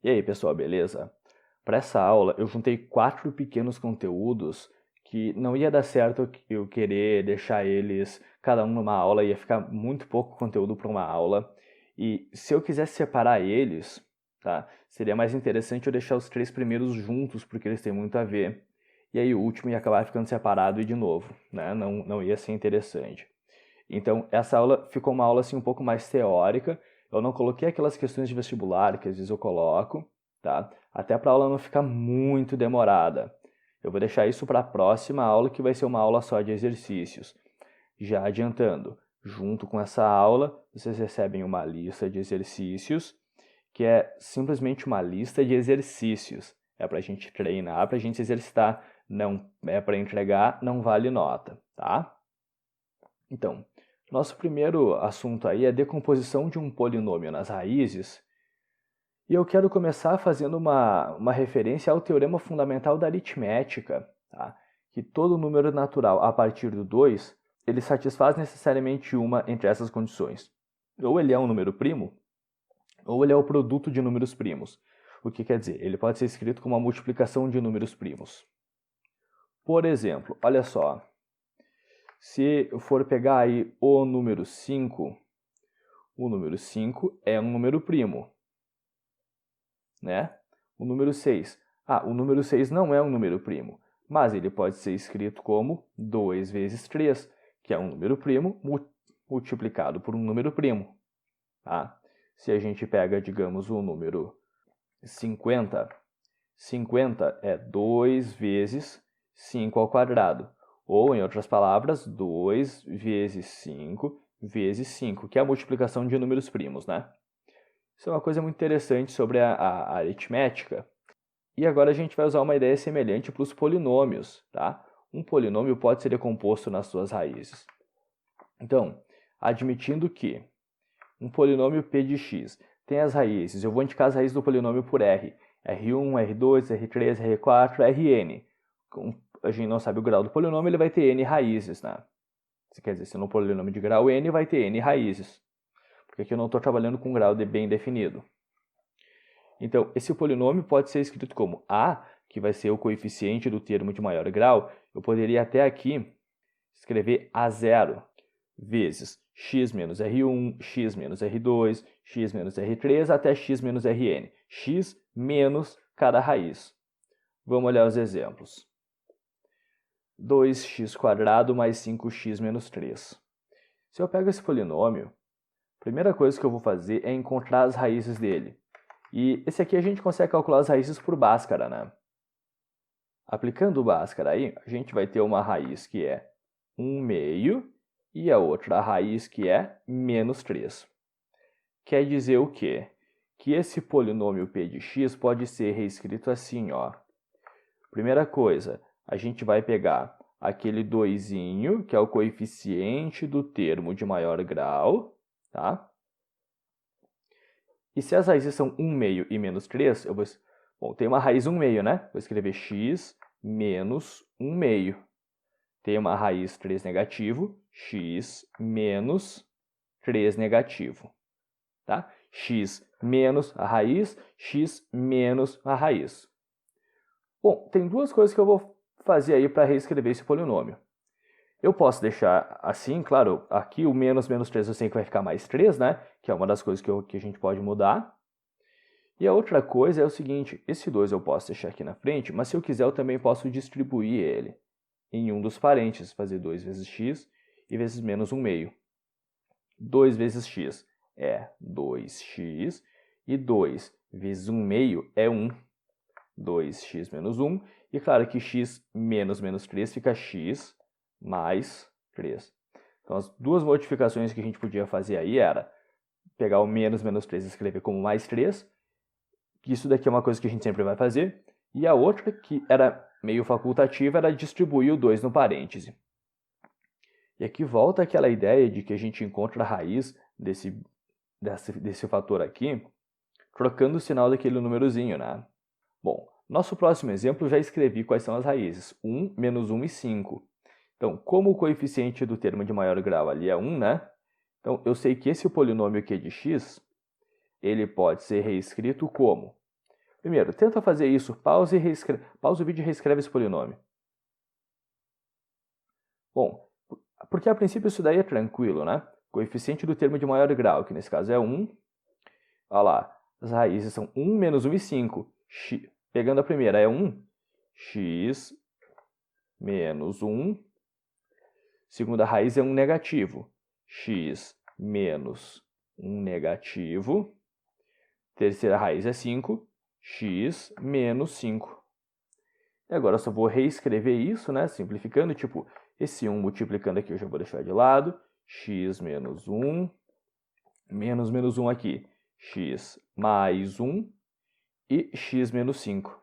E aí, pessoal, beleza? Para essa aula, eu juntei 4 pequenos conteúdos que não ia dar certo eu querer deixar eles cada um numa aula, ia ficar muito pouco conteúdo para uma aula. E se eu quisesse separar eles, tá? Seria mais interessante eu deixar os 3 primeiros juntos, porque eles têm muito a ver. E aí o último ia acabar ficando separado e de novo, né? Não ia ser interessante. Então, essa aula ficou uma aula assim um pouco mais teórica. Eu não coloquei aquelas questões de vestibular que às vezes eu coloco, tá? Até para a aula não ficar muito demorada. Eu vou deixar isso para a próxima aula, que vai ser uma aula só de exercícios. Já adiantando, junto com essa aula, vocês recebem uma lista de exercícios, que é simplesmente uma lista de exercícios. É para a gente treinar, para a gente exercitar. Não é para entregar, não vale nota, tá? Então, nosso primeiro assunto aí é a decomposição de um polinômio nas raízes. E eu quero começar fazendo uma referência ao teorema fundamental da aritmética, tá? Que todo número natural a partir do 2, ele satisfaz necessariamente uma entre essas condições. Ou ele é um número primo, ou ele é o produto de números primos. O que quer dizer? Ele pode ser escrito como uma multiplicação de números primos. Por exemplo, olha só. Se eu for pegar aí o número 5 é um número primo, né? O número 6. O número 6 não é um número primo, mas ele pode ser escrito como 2 vezes 3, que é um número primo multiplicado por um número primo. Tá? Se a gente pega, digamos, o número 50, 50 é 2 vezes 5 ao quadrado. Ou, em outras palavras, 2 vezes 5 vezes 5, que é a multiplicação de números primos, né? Isso é uma coisa muito interessante sobre a aritmética. E agora a gente vai usar uma ideia semelhante para os polinômios, tá? Um polinômio pode ser decomposto nas suas raízes. Então, admitindo que um polinômio p de x tem as raízes, eu vou indicar as raízes do polinômio por r. R1, R2, R3, R4, Rn. Como a gente não sabe o grau do polinômio, ele vai ter n raízes, né? Isso quer dizer, se no polinômio de grau n, vai ter n raízes. Porque aqui eu não estou trabalhando com um grau bem definido. Então, esse polinômio pode ser escrito como a, que vai ser o coeficiente do termo de maior grau. Eu poderia até aqui escrever a0 vezes x menos r1, x menos r2, x menos r3 até x menos rn. X menos cada raiz. Vamos olhar os exemplos. 2x² mais 5x menos 3. Se eu pego esse polinômio, a primeira coisa que eu vou fazer é encontrar as raízes dele. E esse aqui a gente consegue calcular as raízes por Bhaskara, né? Aplicando o Bhaskara aí, a gente vai ter uma raiz que é 1/2 e a outra raiz que é menos 3. Quer dizer o quê? Que esse polinômio p de x pode ser reescrito assim, ó. Primeira coisa, a gente vai pegar aquele 2zinho, que é o coeficiente do termo de maior grau, tá? E se as raízes são 1/2 e menos 3, eu vou... Bom, tem uma raiz 1/2, né? Vou escrever x menos 1/2. Tem uma raiz 3 negativo, x menos 3 negativo. Tá? X menos a raiz, x menos a raiz. Bom, tem duas coisas que eu vou fazer aí para reescrever esse polinômio. Eu posso deixar assim, claro, aqui o menos 3 eu sei que vai ficar mais 3, né? Que é uma das coisas que a gente pode mudar. E a outra coisa é o seguinte, esse 2 eu posso deixar aqui na frente, mas se eu quiser eu também posso distribuir ele em um dos parênteses, fazer 2 vezes x e vezes menos 1/2. 2 vezes x é 2x e 2 vezes 1/2 é 1. 2x menos 1. E claro que x menos 3 fica x mais 3. Então, as duas modificações que a gente podia fazer aí era pegar o menos 3 e escrever como mais 3. Isso daqui é uma coisa que a gente sempre vai fazer. E a outra, que era meio facultativa, era distribuir o 2 no parêntese. E aqui volta aquela ideia de que a gente encontra a raiz desse fator aqui, trocando o sinal daquele númerozinho, né? Bom, nosso próximo exemplo eu já escrevi quais são as raízes, 1, menos 1 e 5. Então, como o coeficiente do termo de maior grau ali é 1, né? Então, eu sei que esse polinômio aqui de x, ele pode ser reescrito como Primeiro, tenta fazer isso, pausa o vídeo e reescreve esse polinômio. Bom, porque a princípio isso daí é tranquilo, né? Coeficiente do termo de maior grau, que nesse caso é 1. Olha lá, as raízes são 1, menos 1 e 5. Pegando a primeira é 1, x menos 1. Segunda raiz é 1 negativo, x menos 1 negativo. Terceira raiz é 5, x menos 5. E agora eu só vou reescrever isso, né? Simplificando, tipo, esse 1 multiplicando aqui eu já vou deixar de lado. X menos 1, menos 1 aqui. X mais 1 e x menos 5.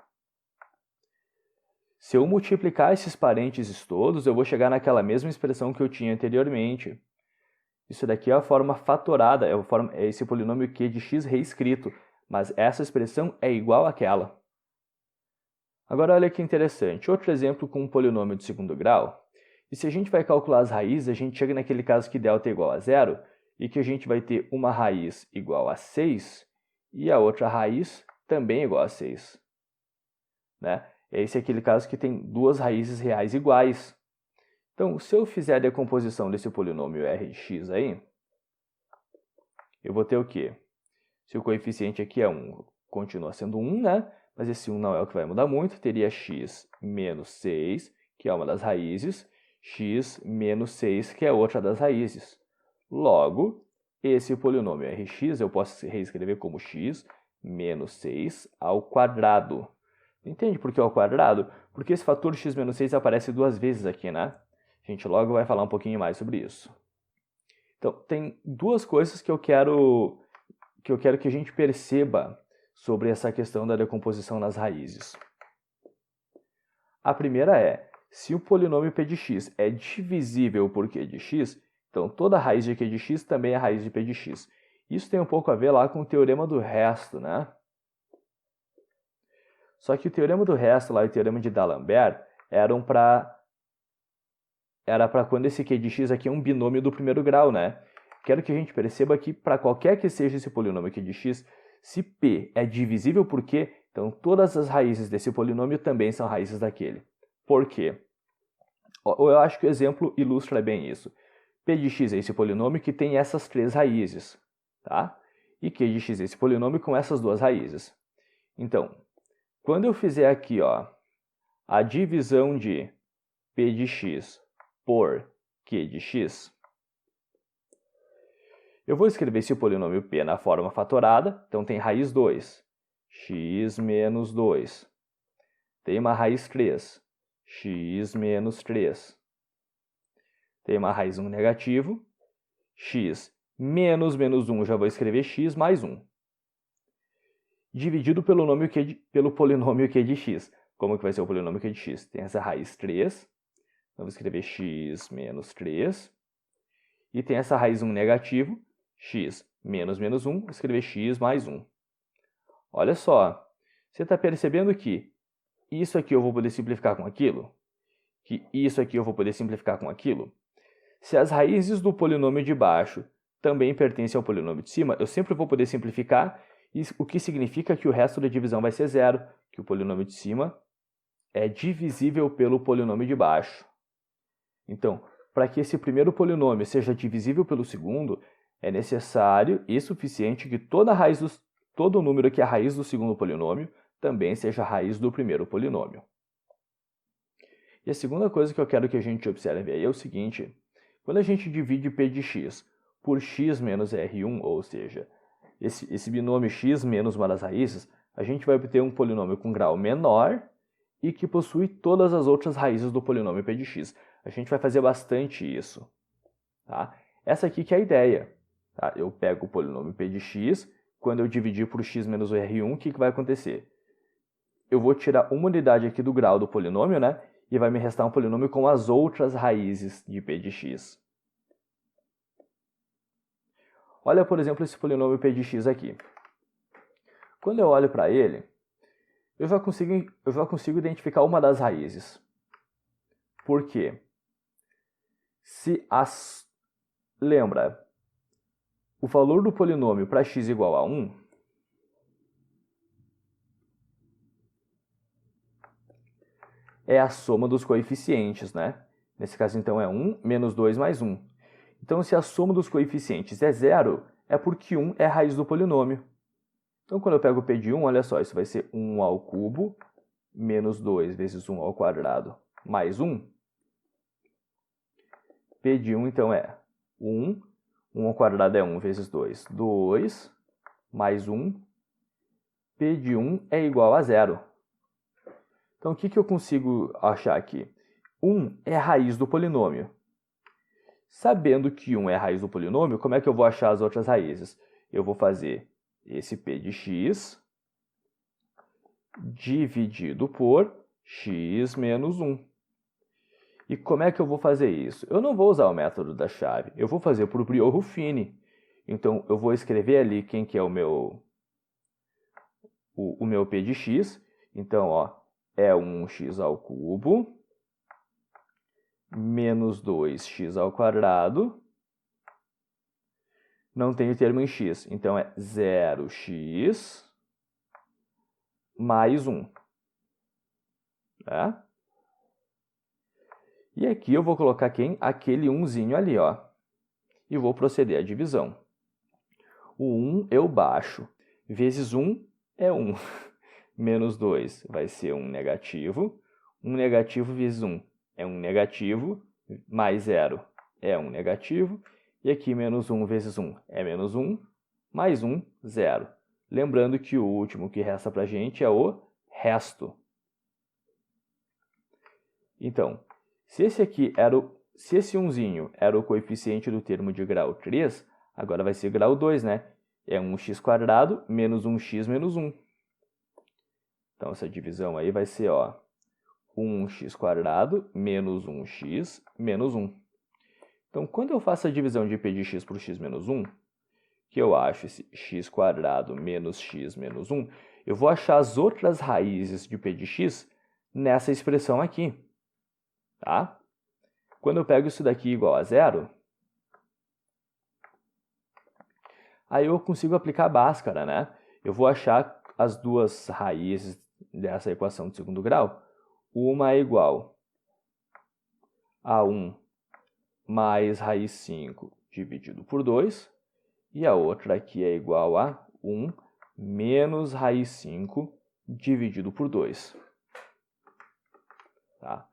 Se eu multiplicar esses parênteses todos, eu vou chegar naquela mesma expressão que eu tinha anteriormente. Isso daqui é a forma fatorada, é esse polinômio q de x reescrito, mas essa expressão é igual àquela. Agora olha que interessante, outro exemplo com um polinômio de segundo grau. E se a gente vai calcular as raízes, a gente chega naquele caso que delta é igual a 0, e que a gente vai ter uma raiz igual a 6, e a outra raiz também igual a 6. Né? Esse é aquele caso que tem duas raízes reais iguais. Então, se eu fizer a decomposição desse polinômio r de x aí, eu vou ter o quê? Se o coeficiente aqui é 1, continua sendo 1, né? Mas esse 1 não é o que vai mudar muito. Teria x menos 6, que é uma das raízes, x menos 6, que é outra das raízes. Logo, esse polinômio rx eu posso reescrever como x menos 6 ao quadrado. Entende por que ao quadrado? Porque esse fator x menos 6 aparece duas vezes aqui, né? A gente logo vai falar um pouquinho mais sobre isso. Então, tem duas coisas que eu quero que a gente perceba sobre essa questão da decomposição nas raízes. A primeira é, se o polinômio p de x é divisível por q de x, então toda raiz de q de x também é raiz de p de x. Isso tem um pouco a ver lá com o teorema do resto, né? Só que o teorema do resto, lá, o teorema de D'Alembert, era para quando esse q de x aqui é um binômio do primeiro grau, né? Quero que a gente perceba que para qualquer que seja esse polinômio q de x, se p é divisível por q, então todas as raízes desse polinômio também são raízes daquele. Por quê? Eu acho que o exemplo ilustra bem isso. P de x é esse polinômio que tem essas três raízes, tá? E q de x é esse polinômio com essas duas raízes. Então, quando eu fizer aqui, ó, a divisão de p de x por q de x, eu vou escrever esse polinômio p na forma fatorada, então tem raiz 2, x menos 2. Tem uma raiz 3, x menos 3. Tem uma raiz 1 negativo, x menos 1, já vou escrever x mais 1. Dividido pelo polinômio q de x. Como que vai ser o polinômio q de x? Tem essa raiz 3, então vou escrever x menos 3. E tem essa raiz 1 negativo, x menos 1, vou escrever x mais 1. Olha só, você está percebendo que isso aqui eu vou poder simplificar com aquilo? Que isso aqui eu vou poder simplificar com aquilo? Se as raízes do polinômio de baixo também pertencem ao polinômio de cima, eu sempre vou poder simplificar, o que significa que o resto da divisão vai ser zero, que o polinômio de cima é divisível pelo polinômio de baixo. Então, para que esse primeiro polinômio seja divisível pelo segundo, é necessário e suficiente que todo número que é a raiz do segundo polinômio também seja a raiz do primeiro polinômio. E a segunda coisa que eu quero que a gente observe aí é o seguinte: quando a gente divide p de x por x menos r1, ou seja, esse binômio x menos uma das raízes, a gente vai obter um polinômio com grau menor e que possui todas as outras raízes do polinômio p de x. A gente vai fazer bastante isso. Tá? Essa aqui que é a ideia. Tá? Eu pego o polinômio p de x, quando eu dividir por x menos r1, o que vai acontecer? Eu vou tirar uma unidade aqui do grau do polinômio, né? E vai me restar um polinômio com as outras raízes de p de x. Olha, por exemplo, esse polinômio p de x aqui. Quando eu olho para ele, eu já consigo identificar uma das raízes. Por quê? Lembra, o valor do polinômio para x igual a 1 é a soma dos coeficientes, né? Nesse caso, então, é 1 menos 2 mais 1. Então, se a soma dos coeficientes é 0, é porque 1 é a raiz do polinômio. Então, quando eu pego o P de 1, olha só, isso vai ser 1 ao cubo menos 2 vezes 1 ao quadrado mais 1. P de 1, então, é 1. 1 ao quadrado é 1 vezes 2. 2 mais 1. P de 1 é igual a 0. Então, o que eu consigo achar aqui? 1 é a raiz do polinômio. Sabendo que 1 é a raiz do polinômio, como é que eu vou achar as outras raízes? Eu vou fazer esse P de x dividido por x menos 1. E como é que eu vou fazer isso? Eu não vou usar o método da chave, eu vou fazer por Briot-Ruffini. Então, eu vou escrever ali quem que é o meu P de x. Então, ó, é 1x ao cubo menos 2x ao quadrado. Não tem o termo em x, então é 0x mais 1. Tá? E aqui eu vou colocar quem? Aquele 1zinho ali, ó. E vou proceder à divisão. O 1 eu baixo. Vezes 1 é 1. Menos 2 vai ser 1 negativo. 1 negativo vezes 1 é 1 negativo. Mais 0 é 1 negativo. E aqui menos 1 vezes 1 é menos 1. Mais 1, 0. Lembrando que o último que resta para a gente é o resto. Então, se esse 1zinho era o coeficiente do termo de grau 3, agora vai ser grau 2, né? É 1x² menos 1x menos 1. Então, essa divisão aí vai ser, ó, 1x² menos 1x menos 1. Então, quando eu faço a divisão de P de x por x menos 1, que eu acho esse x² menos x menos 1, eu vou achar as outras raízes de P de x nessa expressão aqui. Tá? Quando eu pego isso daqui igual a 0, aí eu consigo aplicar a Bhaskara, né? Eu vou achar as duas raízes dessa equação de segundo grau. Uma é igual a 1 mais raiz 5 dividido por 2. E a outra aqui é igual a 1 menos raiz 5 dividido por 2. Tá?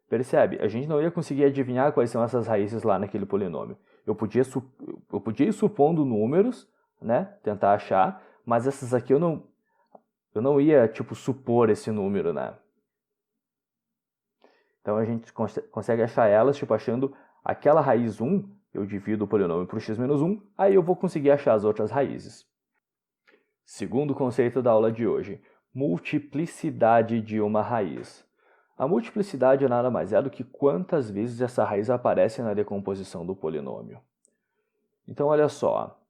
Percebe? A gente não ia conseguir adivinhar quais são essas raízes lá naquele polinômio. Eu podia ir supondo números, né? Tentar achar, mas essas aqui eu não ia, tipo, supor esse número, né? Então a gente consegue achar elas, tipo, achando aquela raiz 1, eu divido o polinômio por x menos 1, aí eu vou conseguir achar as outras raízes. Segundo conceito da aula de hoje, multiplicidade de uma raiz. A multiplicidade nada mais é do que quantas vezes essa raiz aparece na decomposição do polinômio. Então, olha só,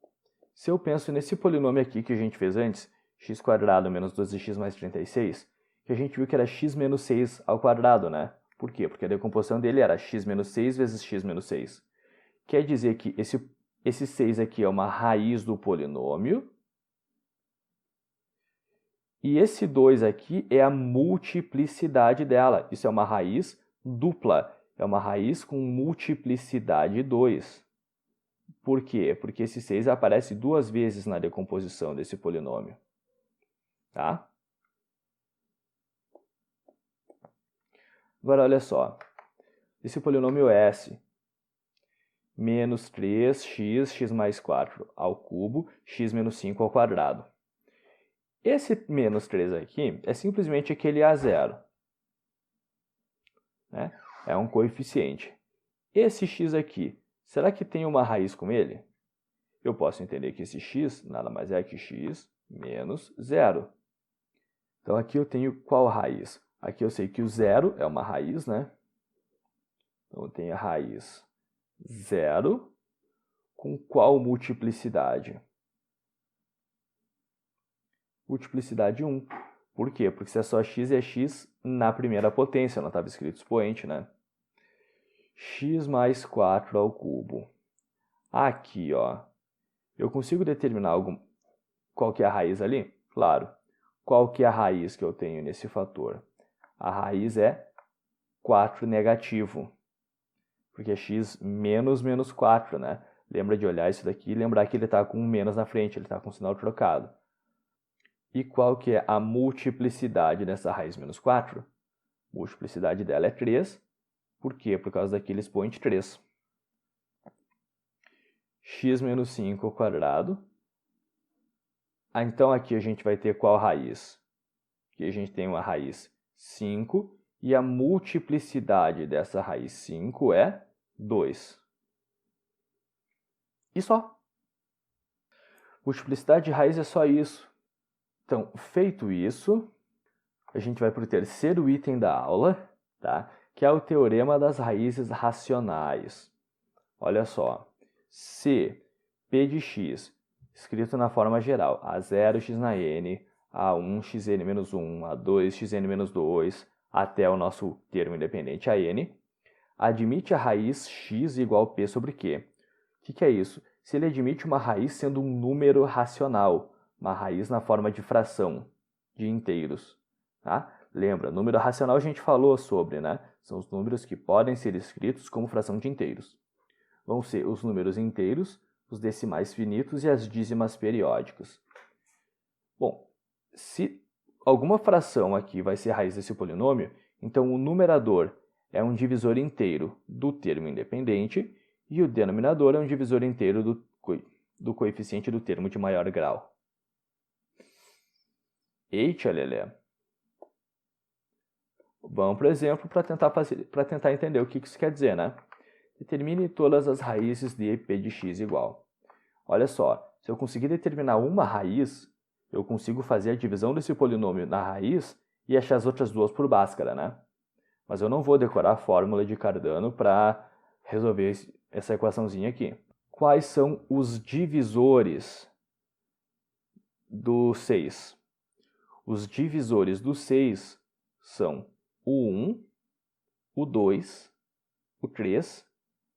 se eu penso nesse polinômio aqui que a gente fez antes, x² menos 12x mais 36, que a gente viu que era x menos 6 ao quadrado, né? Por quê? Porque a decomposição dele era x menos 6 vezes x menos 6. Quer dizer que esse 6 aqui é uma raiz do polinômio, e esse 2 aqui é a multiplicidade dela. Isso é uma raiz dupla. É uma raiz com multiplicidade 2. Por quê? Porque esse 6 aparece duas vezes na decomposição desse polinômio. Tá? Agora, olha só. Esse polinômio S, menos 3x, x mais 4 ao cubo, x menos 5 ao quadrado. Esse menos 3 aqui é simplesmente aquele A0. Né? É um coeficiente. Esse x aqui, será que tem uma raiz com ele? Eu posso entender que esse x nada mais é que x menos 0. Então, aqui eu tenho qual raiz? Aqui eu sei que o 0 é uma raiz, né? Então, eu tenho a raiz 0 com qual multiplicidade? Multiplicidade 1. Por quê? Porque se é só x, é x na primeira potência, não estava escrito expoente, né? X mais 4 ao cubo. Aqui, ó, eu consigo determinar qual que é a raiz ali? Claro. Qual que é a raiz que eu tenho nesse fator? A raiz é 4 negativo. Porque é x menos menos 4, né? Lembra de olhar isso daqui e lembrar que ele está com um menos na frente, ele está com o sinal trocado. E qual que é a multiplicidade dessa raiz menos 4? A multiplicidade dela é 3. Por quê? Por causa daquele expoente 3. X menos 5 ao quadrado. Então aqui a gente vai ter qual raiz? Aqui a gente tem uma raiz 5 e a multiplicidade dessa raiz 5 é 2. E só. Multiplicidade de raiz é só isso. Então, feito isso, a gente vai para o terceiro item da aula, tá? Que é o teorema das raízes racionais. Olha só, se p de x, escrito na forma geral, a0 x na n, a1 xn menos 1, a2 xn menos 2, até o nosso termo independente a n, admite a raiz x igual a p sobre q. O que é isso? Se ele admite uma raiz sendo um número racional, uma raiz na forma de fração, de inteiros. Tá? Lembra, número racional a gente falou sobre, né? São os números que podem ser escritos como fração de inteiros. Vão ser os números inteiros, os decimais finitos e as dízimas periódicas. Bom, se alguma fração aqui vai ser raiz desse polinômio, então o numerador é um divisor inteiro do termo independente e o denominador é um divisor inteiro do coeficiente do termo de maior grau. Eita, lelé. Vamos para o exemplo para tentar entender o que isso quer dizer, né? Determine todas as raízes de p de x igual. Olha só, se eu conseguir determinar uma raiz, eu consigo fazer a divisão desse polinômio na raiz e achar as outras duas por Bhaskara, né? Mas eu não vou decorar a fórmula de Cardano para resolver essa equaçãozinha aqui. Quais são os divisores do 6? Os divisores do 6 são o 1, o 2, o 3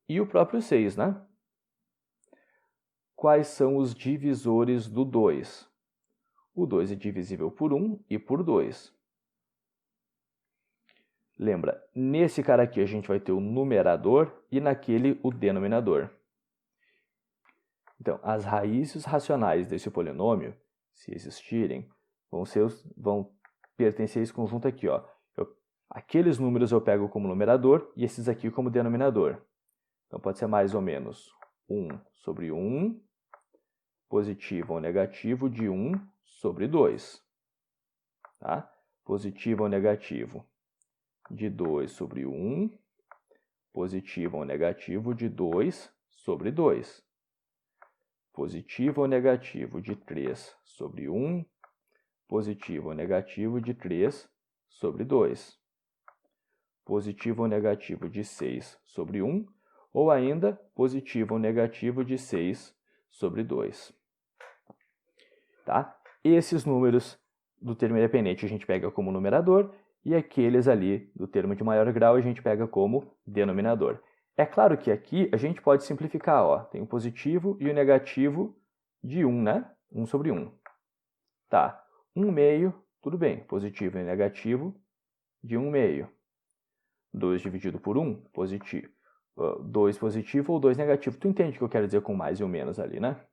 e o próprio 6, né? Quais são os divisores do 2? O 2 é divisível por 1 e por 2. Lembra, nesse cara aqui a gente vai ter o numerador e naquele o denominador. Então, as raízes racionais desse polinômio, se existirem, vão pertencer a esse conjunto aqui, ó. Aqueles números eu pego como numerador e esses aqui como denominador. Então, pode ser mais ou menos 1 sobre 1, positivo ou negativo de 1 sobre 2. Tá? Positivo ou negativo de 2 sobre 1, positivo ou negativo de 2 sobre 2. Positivo ou negativo de 3 sobre 1, positivo ou negativo de 3 sobre 2. Positivo ou negativo de 6 sobre 1, ou ainda positivo ou negativo de 6 sobre 2. Tá? Esses números do termo independente a gente pega como numerador e aqueles ali do termo de maior grau a gente pega como denominador. É claro que aqui a gente pode simplificar, ó. Tem o positivo e o negativo de 1, né? 1 sobre 1. Tá, 1 meio, tudo bem, positivo e negativo de 1 meio. 2 dividido por 1, positivo. 2 positivo ou 2 negativo. Tu entende o que eu quero dizer com mais e o menos ali, né?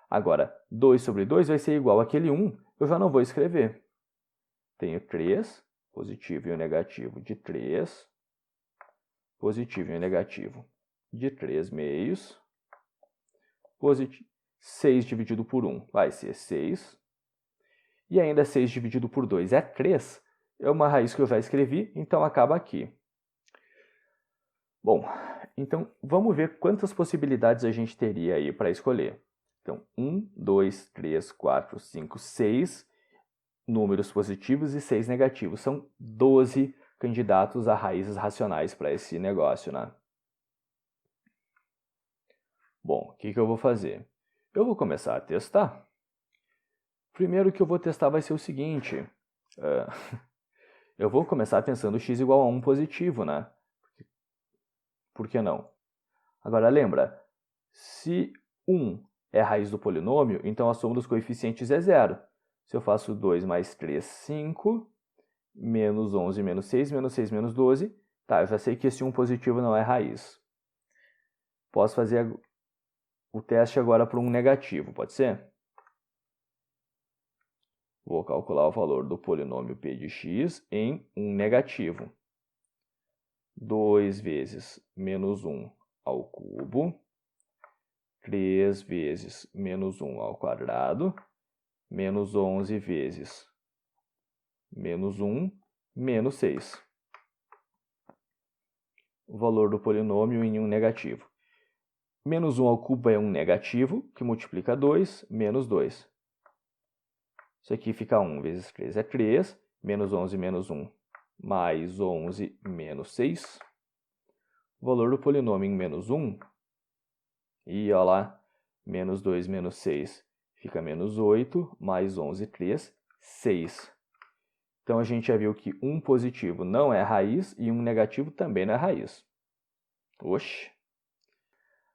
Agora, 2 sobre 2 vai ser igual àquele 1, eu já não vou escrever. Tenho 3, positivo e o negativo de 3, positivo e o negativo de 3 meios, 6 dividido por 1 vai ser 6, e ainda 6 dividido por 2 é 3, é uma raiz que eu já escrevi, então acaba aqui. Bom, então vamos ver quantas possibilidades a gente teria aí para escolher. Então, 1, 2, 3, 4, 5, 6 números positivos e 6 negativos. São 12 candidatos a raízes racionais para esse negócio, né? Bom, o que eu vou fazer? Eu vou começar a testar. Primeiro que eu vou testar vai ser o seguinte. Eu vou começar pensando x igual a 1 positivo, né? Por que não? Agora lembra, se 1 é a raiz do polinômio, então a soma dos coeficientes é 0. Se eu faço 2 mais 3, 5, menos 11, menos 6, menos 6, menos 12, Tá, eu já sei que esse 1 positivo não é raiz. Posso fazer o teste agora para um negativo, pode ser? Vou calcular o valor do polinômio p de x em um negativo. 2 vezes menos 1 ao cubo, 3 vezes menos 1 ao quadrado, menos 11 vezes menos 1, menos 6. O valor do polinômio em um negativo. Menos 1 ao cubo é um negativo, que multiplica 2, menos 2. Isso aqui fica 1 vezes 3 é 3, menos 11 menos 1, mais 11 menos 6. O valor do polinômio em menos 1, e olha lá, menos 2 menos 6 fica menos 8, mais 11, 3, 6. Então, a gente já viu que um positivo não é raiz e um negativo também não é raiz. Oxi!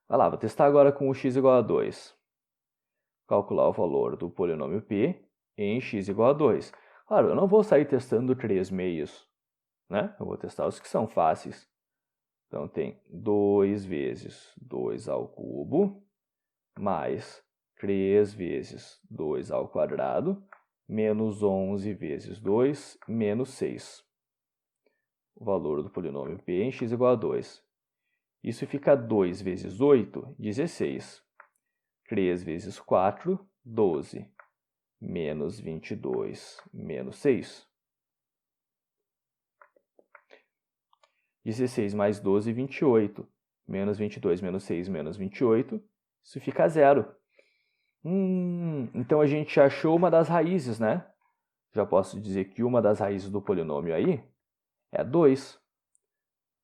Vai lá, vou testar agora com o x igual a 2. Calcular o valor do polinômio p em x igual a 2. Claro, eu não vou sair testando 3 meios, né? Eu vou testar os que são fáceis. Então, tem 2 vezes 2 ao cubo, mais 3 vezes 2 ao quadrado, menos 11 vezes 2, menos 6. O valor do polinômio p em x igual a 2. Isso fica 2 vezes 8, 16. 3 vezes 4, 12. Menos 22, menos 6. 16 mais 12, 28. Menos 22, menos 6, menos 28. Isso fica 0. Então a gente achou uma das raízes, né? Já posso dizer que uma das raízes do polinômio aí é 2.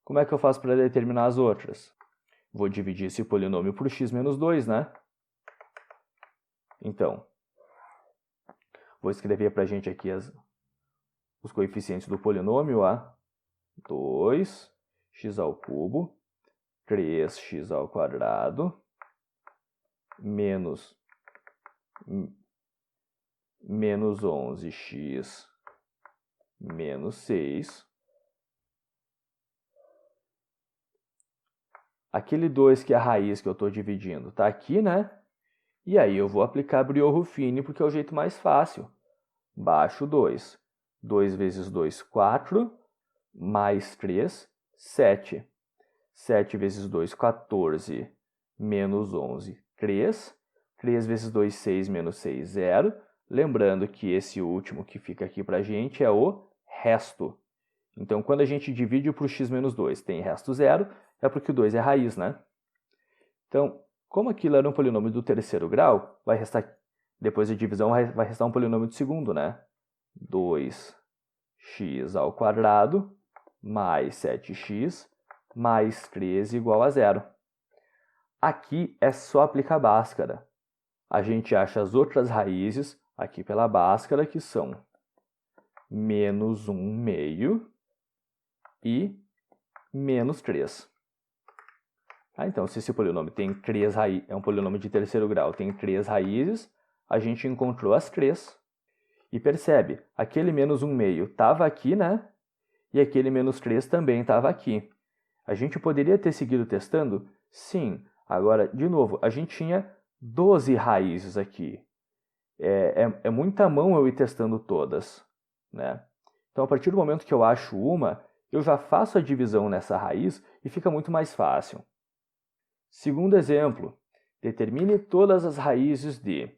Como é que eu faço para determinar as outras? Vou dividir esse polinômio por x menos 2, né? Então, vou escrever para a gente aqui os coeficientes do polinômio, 2, x ao cubo, 3x ao quadrado, menos 11x menos 6. Aquele 2 que é a raiz que eu estou dividindo está aqui, né? E aí eu vou aplicar Briot-Ruffini porque é o jeito mais fácil. Baixo 2. 2 vezes 2, 4. Mais 3, 7. 7 vezes 2, 14. Menos 11, 3. 3 vezes 2, 6. Menos 6, 0. Lembrando que esse último que fica aqui para a gente é o resto. Então, quando a gente divide por x menos 2 tem resto 0, é porque o 2 é raiz, né? Então, como aquilo era um polinômio do terceiro grau, vai restar, depois da divisão, vai restar um polinômio do segundo, né? 2x ao quadrado mais 7x mais 13 igual a 0. Aqui é só aplicar Bhaskara. A gente acha as outras raízes aqui pela Bhaskara, que são menos 1 meio e menos 3. Então, se esse polinômio tem 3 raízes, é um polinômio de terceiro grau, tem 3 raízes, a gente encontrou as 3. E percebe, aquele menos 1 meio estava aqui, né? E aquele menos 3 também estava aqui. A gente poderia ter seguido testando? Sim. Agora, de novo, a gente tinha 12 raízes aqui. É muita mão eu ir testando todas, né? Então, a partir do momento que eu acho uma, eu já faço a divisão nessa raiz e fica muito mais fácil. Segundo exemplo, determine todas as raízes de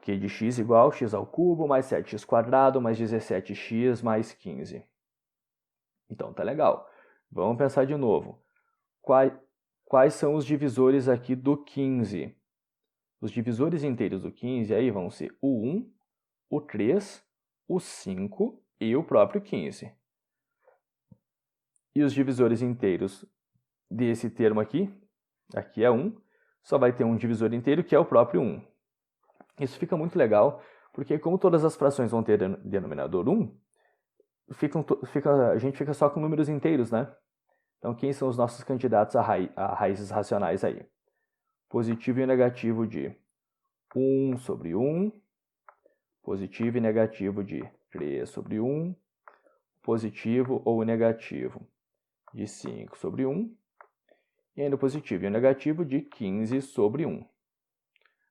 q de x igual x ao cubo mais 7x quadrado mais 17x mais 15. Então, tá legal. Vamos pensar de novo. Quais são os divisores aqui do 15? Os divisores inteiros do 15 aí vão ser o 1, o 3, o 5 e o próprio 15. E os divisores inteiros desse termo aqui é 1, só vai ter um divisor inteiro que é o próprio 1. Isso fica muito legal, porque como todas as frações vão ter denominador 1, a gente fica só com números inteiros, né? Então, quem são os nossos candidatos a raízes racionais aí? Positivo e negativo de 1 sobre 1, positivo e negativo de 3 sobre 1, positivo ou negativo de 5 sobre 1. E ainda o positivo e o negativo de 15 sobre 1.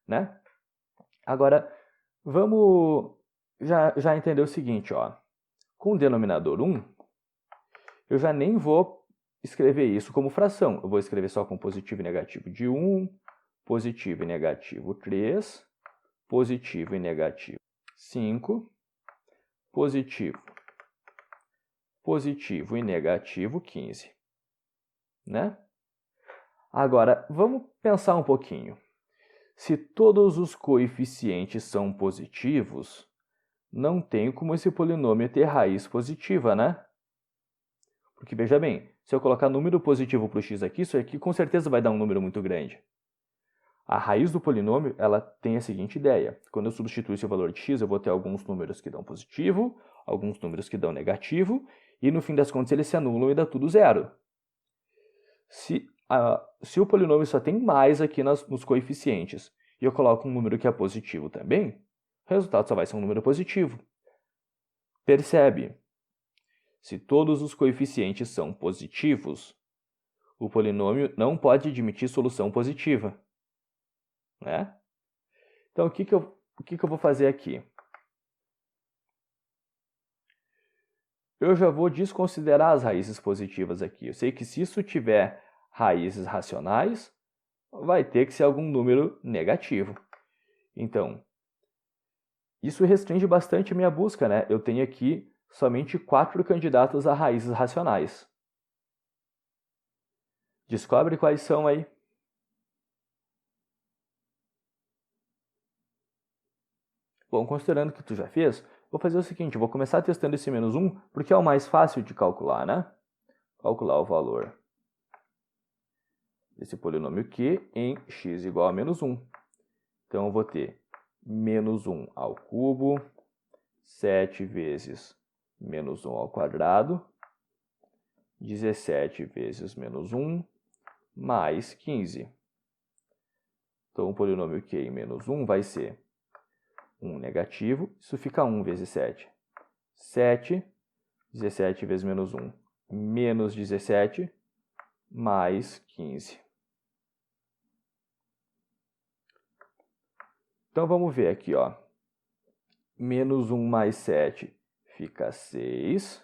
Né? Agora, vamos já entender o seguinte, ó. Com o denominador 1, eu já nem vou escrever isso como fração. Eu vou escrever só com positivo e negativo de 1, positivo e negativo 3, positivo e negativo 5, positivo e negativo 15. Né? Agora, vamos pensar um pouquinho. Se todos os coeficientes são positivos, não tem como esse polinômio ter raiz positiva, né? Porque, veja bem, se eu colocar número positivo para o x aqui, isso aqui com certeza vai dar um número muito grande. A raiz do polinômio, ela tem a seguinte ideia. Quando eu substituo esse valor de x, eu vou ter alguns números que dão positivo, alguns números que dão negativo, e no fim das contas eles se anulam e dá tudo zero. Se o polinômio só tem mais aqui nos coeficientes, e eu coloco um número que é positivo também, o resultado só vai ser um número positivo. Percebe? Se todos os coeficientes são positivos, o polinômio não pode admitir solução positiva. Né? Então, o que eu vou fazer aqui? Eu já vou desconsiderar as raízes positivas aqui. Eu sei que se isso tiver raízes racionais, vai ter que ser algum número negativo. Então, isso restringe bastante a minha busca, né? Eu tenho aqui somente 4 candidatos a raízes racionais. Descobre quais são aí. Bom, considerando que tu já fez, vou fazer o seguinte, vou começar testando esse menos 1, porque é o mais fácil de calcular, né? Calcular o valor desse polinômio q em x igual a menos 1. Então, eu vou ter menos 1 ao cubo, 7 vezes menos 1 ao quadrado, 17 vezes menos 1, mais 15. Então, o polinômio q em menos 1 vai ser 1 negativo, isso fica 1 vezes 7. 7, 17 vezes menos 1, menos 17, mais 15. Então, vamos ver aqui, ó. Menos 1 mais 7 fica 6.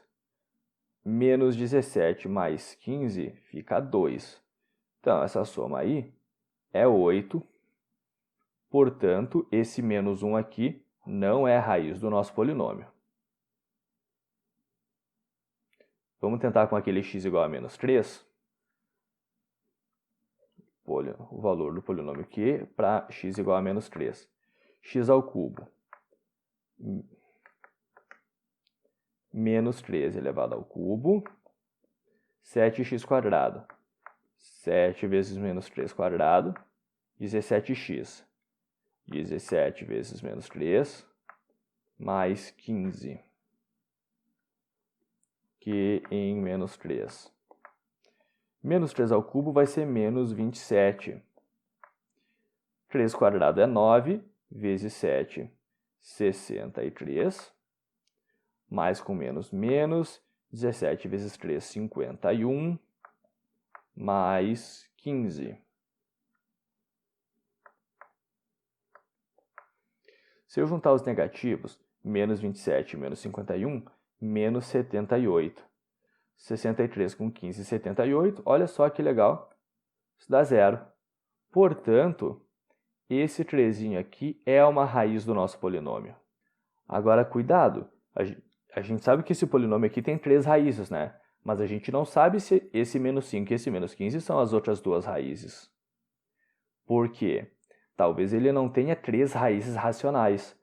Menos 17 mais 15 fica 2. Então, essa soma aí é 8. Portanto, esse menos 1 aqui não é a raiz do nosso polinômio. Vamos tentar com aquele x igual a menos 3. O valor do polinômio q para x igual a menos 3. X ao cubo menos 3 elevado ao cubo, 7x quadrado. 7 vezes menos 3 quadrado, 17x. 17 vezes menos 3, mais 15. Q em menos 3. Menos 3 ao cubo vai ser menos 27. 3 quadrado é 9, vezes 7, 63. Mais com menos, menos. 17 vezes 3, 51. Mais 15. Se eu juntar os negativos, menos 27 menos 51, menos 78. 63 com 15, 78. Olha só que legal. Isso dá zero. Portanto, esse 3 aqui é uma raiz do nosso polinômio. Agora, cuidado. A gente sabe que esse polinômio aqui tem 3 raízes, né? Mas a gente não sabe se esse menos 5 e esse menos 15 são as outras 2 raízes. Por quê? Talvez ele não tenha 3 raízes racionais.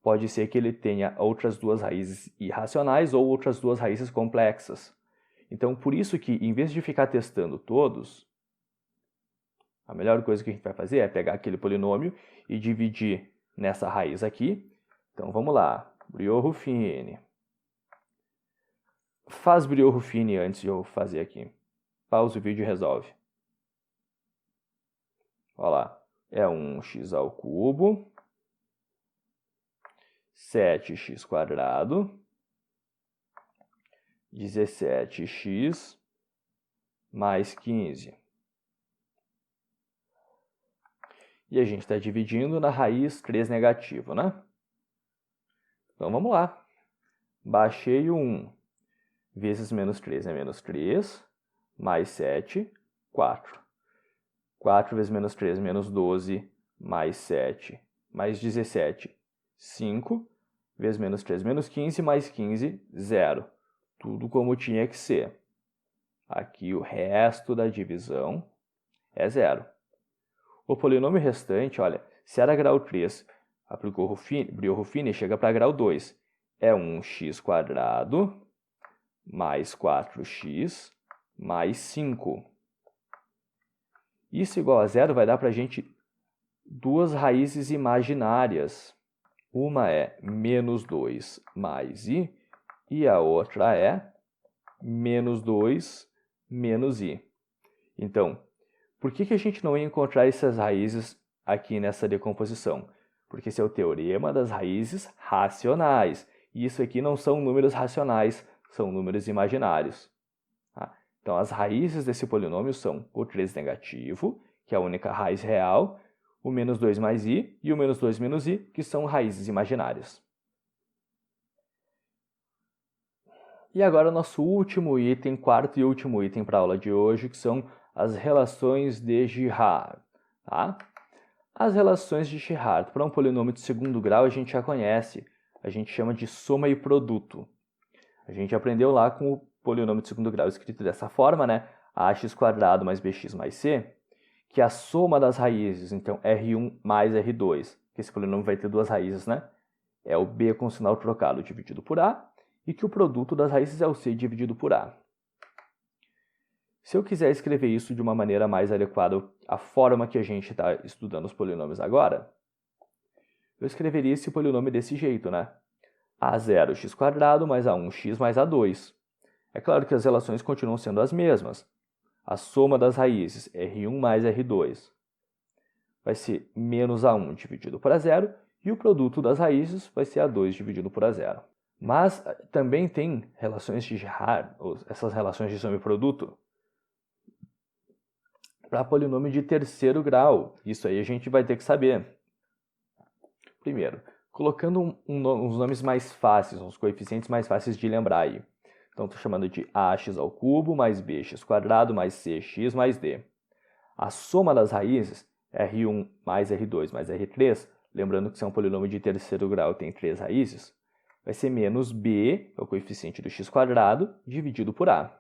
Pode ser que ele tenha outras 2 raízes irracionais ou outras 2 raízes complexas. Então, por isso que, em vez de ficar testando todos, a melhor coisa que a gente vai fazer é pegar aquele polinômio e dividir nessa raiz aqui. Então, vamos lá. Briot-Ruffini. Faz Briot-Ruffini antes de eu fazer aqui. Pausa o vídeo e resolve. Olha lá. É 1x ao cubo. 7x², 17x mais 15. E a gente está dividindo na raiz 3 negativo, né? Então, vamos lá. Baixei o 1. Vezes menos 3 é menos 3, mais 7, 4. 4 vezes menos 3, menos 12, mais 7, mais 17, 5. Vezes menos 3, menos 15, mais 15, 0. Tudo como tinha que ser. Aqui o resto da divisão é 0. O polinômio restante, olha, se era grau 3, aplicou Brio-Ruffini, chega para grau 2. É 1x² mais 4x mais 5. Isso igual a 0 vai dar para a gente duas raízes imaginárias. Uma é menos 2 mais i e a outra é menos 2 menos i. Então, por que a gente não ia encontrar essas raízes aqui nessa decomposição? Porque esse é o teorema das raízes racionais. E isso aqui não são números racionais, são números imaginários. Tá? Então, as raízes desse polinômio são o 3 negativo, que é a única raiz real, o menos 2 mais i e o menos 2 menos i, que são raízes imaginárias. E agora o nosso último item, quarto e último item para a aula de hoje, que são as relações de Girard. Tá? As relações de Girard, para um polinômio de segundo grau, a gente já conhece. A gente chama de soma e produto. A gente aprendeu lá com o polinômio de segundo grau escrito dessa forma, né? ax² mais bx mais c, que a soma das raízes, então R1 mais R2, que esse polinômio vai ter duas raízes, né? É o b com sinal trocado dividido por a, e que o produto das raízes é o c dividido por a. Se eu quiser escrever isso de uma maneira mais adequada à forma que a gente está estudando os polinômios agora, eu escreveria esse polinômio desse jeito, né? A0x² mais A1x mais A2. É claro que as relações continuam sendo as mesmas. A soma das raízes, R1 mais R2, vai ser menos A1 dividido por A0, e o produto das raízes vai ser A2 dividido por A0. Mas também tem relações de Girard, essas relações de soma e produto, para polinômio de terceiro grau. Isso aí a gente vai ter que saber. Primeiro, colocando uns nomes mais fáceis, uns coeficientes mais fáceis de lembrar aí. Então, estou chamando de ax² mais bx² mais cx mais d. A soma das raízes, R1 mais R2 mais R3, lembrando que se é um polinômio de terceiro grau e tem 3 raízes, vai ser menos b, é o coeficiente do x², dividido por a.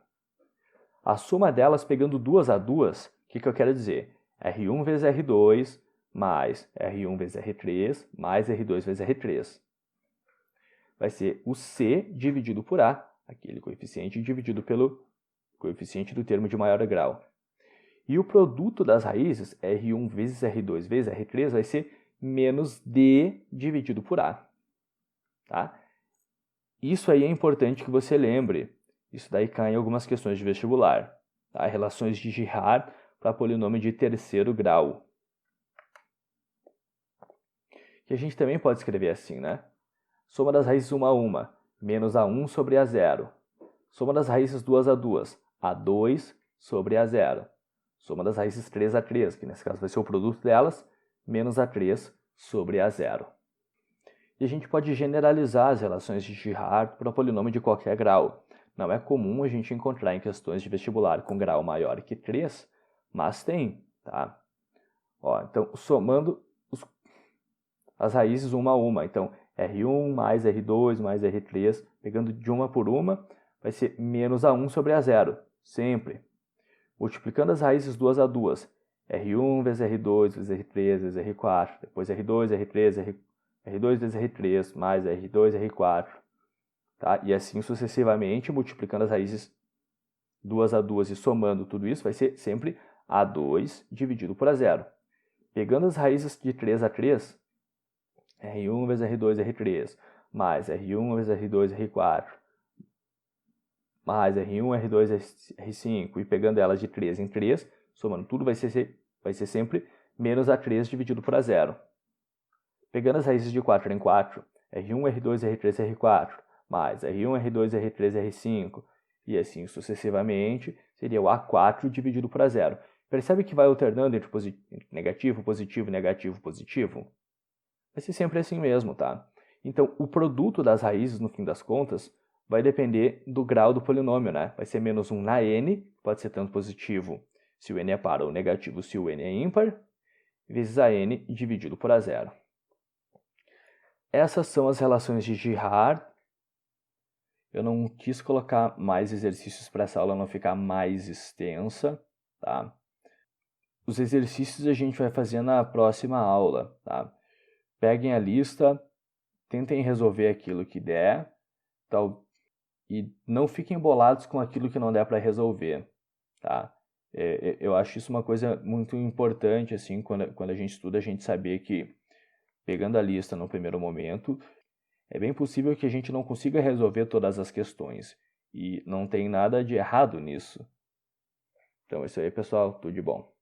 A soma delas, pegando duas a duas, o que eu quero dizer? R1 vezes R2 mais R1 vezes R3 mais R2 vezes R3. Vai ser o c dividido por a, aquele coeficiente dividido pelo coeficiente do termo de maior grau. E o produto das raízes, R1 vezes R2 vezes R3, vai ser menos d dividido por a. Tá? Isso aí é importante que você lembre. Isso daí cai em algumas questões de vestibular. Tá? Relações de Girard para polinômio de terceiro grau. Que a gente também pode escrever assim, né? Soma das raízes 1 a 1, menos A1 sobre A0. Soma das raízes 2 a 2, A2 sobre A0. Soma das raízes 3 a 3, que nesse caso vai ser o produto delas, menos A3 sobre A0. E a gente pode generalizar as relações de Girard para polinômio de qualquer grau. Não é comum a gente encontrar em questões de vestibular com grau maior que 3, mas tem, tá? Ó, então, somando as raízes 1 a 1, então R1 mais R2 mais R3, pegando de uma por uma, vai ser menos A1 sobre A0, sempre. Multiplicando as raízes 2 a 2, R1 vezes R2 vezes R3 vezes R4, depois R2, R3, R2 vezes R3 mais R2, R4, tá? E assim sucessivamente, multiplicando as raízes 2 a 2 e somando tudo isso, vai ser sempre A2 dividido por A0. Pegando as raízes de 3 a 3, R1 vezes R2, R3, mais R1 vezes R2, R4, mais R1, R2, R5, e pegando elas de 3 em 3, somando tudo, vai ser sempre menos A3 dividido por A0. Pegando as raízes de 4 em 4, R1, R2, R3, R4, mais R1, R2, R3, R5, e assim sucessivamente, seria o A4 dividido por A0. Percebe que vai alternando entre negativo, positivo, negativo, positivo? Vai ser sempre assim mesmo, tá? Então, o produto das raízes, no fim das contas, vai depender do grau do polinômio, né? Vai ser menos 1 na n, pode ser tanto positivo se o n é par ou negativo se o n é ímpar, vezes a n dividido por A0. Essas são as relações de Girard. Eu não quis colocar mais exercícios para essa aula não ficar mais extensa, tá? Os exercícios a gente vai fazer na próxima aula, tá? Peguem a lista, tentem resolver aquilo que der, tal, e não fiquem bolados com aquilo que não der para resolver, tá? Eu acho isso uma coisa muito importante, assim, quando a gente estuda, a gente saber que, pegando a lista no primeiro momento, é bem possível que a gente não consiga resolver todas as questões, e não tem nada de errado nisso. Então é isso aí, pessoal, tudo de bom.